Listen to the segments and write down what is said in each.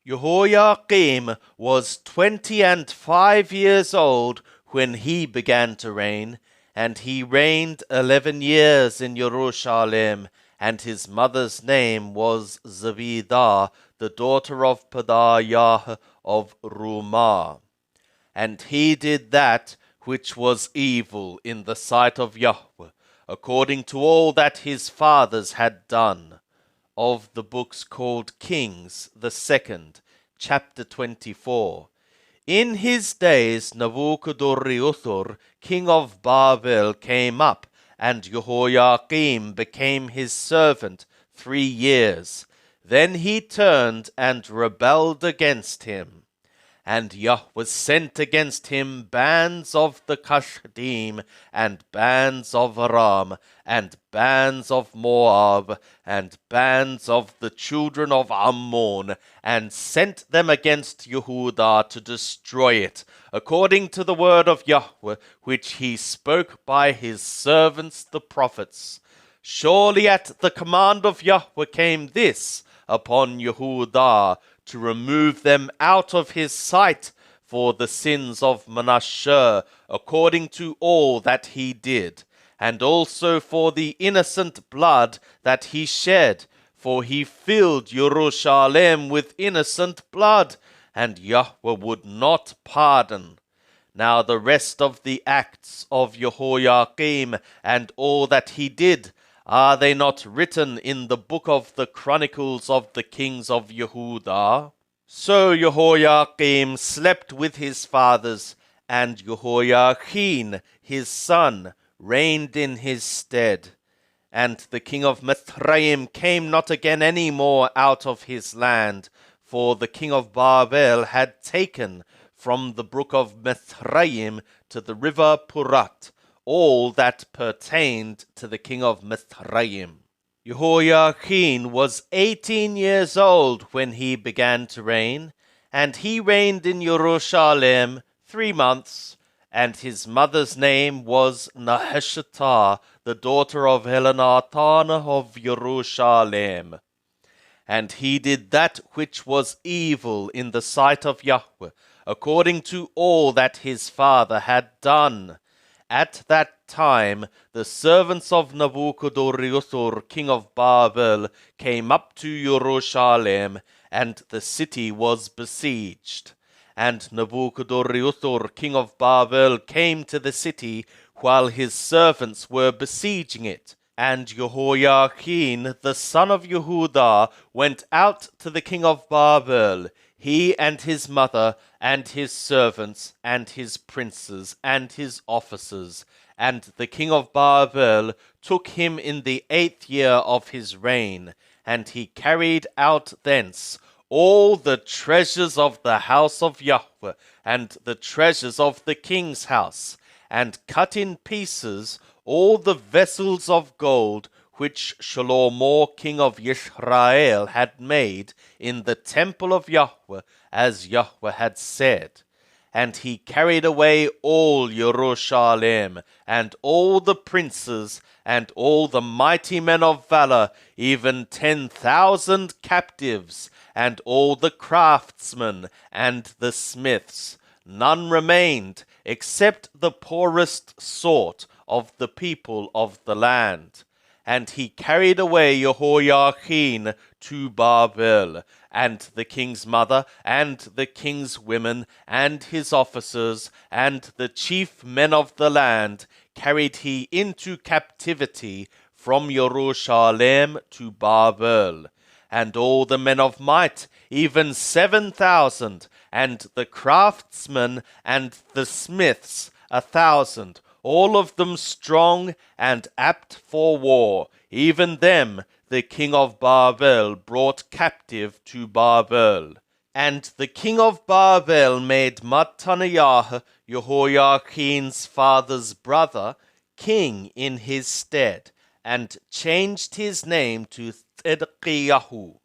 Jehoiakim was 25 years old when he began to reign, and he reigned 11 years in Jerusalem, and his mother's name was Zebidah, the daughter of Pedaiah of Rumah. And he did that which was evil in the sight of Yahweh, according to all that his fathers had done. Of the books called Kings, the second, chapter 24. In his days Nabuchodonosor, king of Babel, came up, and Jehoiakim became his servant 3 years. Then he turned and rebelled against him. And Yahweh sent against him bands of the Kasdim, and bands of Aram, and bands of Moab, and bands of the children of Ammon, and sent them against Yehudah to destroy it, according to the word of Yahweh, which he spoke by his servants the prophets. Surely at the command of Yahweh came this upon Yehudah, to remove them out of his sight for the sins of Manasseh, according to all that he did, and also for the innocent blood that he shed, for he filled Jerusalem with innocent blood, and Yahweh would not pardon. Now the rest of the acts of Jehoiakim and all that he did, are they not written in the book of the Chronicles of the kings of Yehudah? So Jehoiakim slept with his fathers, and Jehoiachin his son reigned in his stead. And the king of Mithraim came not again any more out of his land, for the king of Babel had taken from the brook of Mithraim to the river Purat all that pertained to the king of Mithraim. Jehoiachin was 18 years old when he began to reign, and he reigned in Jerusalem 3 months, and his mother's name was Naheshetah, the daughter of Elnathan of Jerusalem. And he did that which was evil in the sight of Yahweh, according to all that his father had done. At that time the servants of Nabuchodonosor, king of Babel, came up to Jerusalem, and the city was besieged. And Nabuchodonosor, king of Babel, came to the city while his servants were besieging it. And Jehoiachin, the son of Yehudah, went out to the king of Babel, he and his mother, and his servants, and his princes, and his officers. And the king of Babel took him in the 8th year of his reign, and he carried out thence all the treasures of the house of Yahweh, and the treasures of the king's house, and cut in pieces all the vessels of gold which Shlomo king of Israel had made in the temple of Yahweh, as Yahweh had said. And he carried away all Jerusalem, and all the princes, and all the mighty men of valor, even 10,000 captives, and all the craftsmen, and the smiths. None remained, except the poorest sort of the people of the land. And he carried away Jehoiachin to Babel, and the king's mother, and the king's women, and his officers, and the chief men of the land, carried he into captivity from Jerusalem to Babel. And all the men of might, even 7,000, and the craftsmen, and the smiths 1,000, all of them strong and apt for war, even them the king of Babel brought captive to Babel. And the king of Babel made Mattaniah, Jehoiachin's father's brother, king in his stead, and changed his name to Thedkiyahu.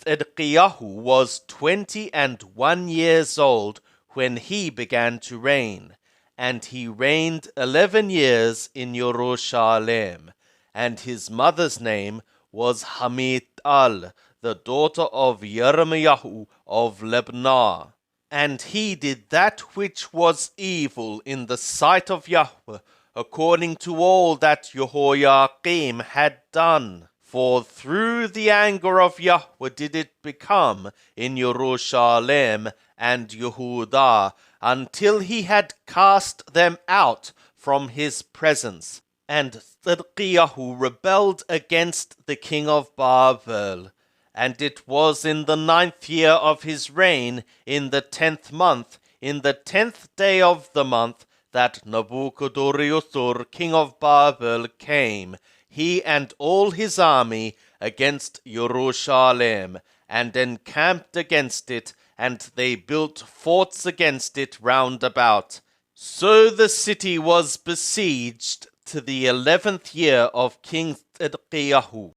Thedkiyahu was 21 years old when he began to reign, and he reigned 11 years in Jerusalem, and his mother's name was Hamital, the daughter of Yirmiyahu of Libnah. And he did that which was evil in the sight of Yahweh, according to all that Jehoiakim had done. For through the anger of Yahweh did it become in Jerusalem and Yehudah, until he had cast them out from his presence. And Thidkiyahu rebelled against the king of Babel. And it was in the 9th year of his reign, in the 10th month, in the 10th day of the month, that Nabuchodonosor, king of Babel, came, he and all his army, against Jerusalem, and encamped against it, and they built forts against it round about. So the city was besieged to the 11th year of King Thidkiyahu.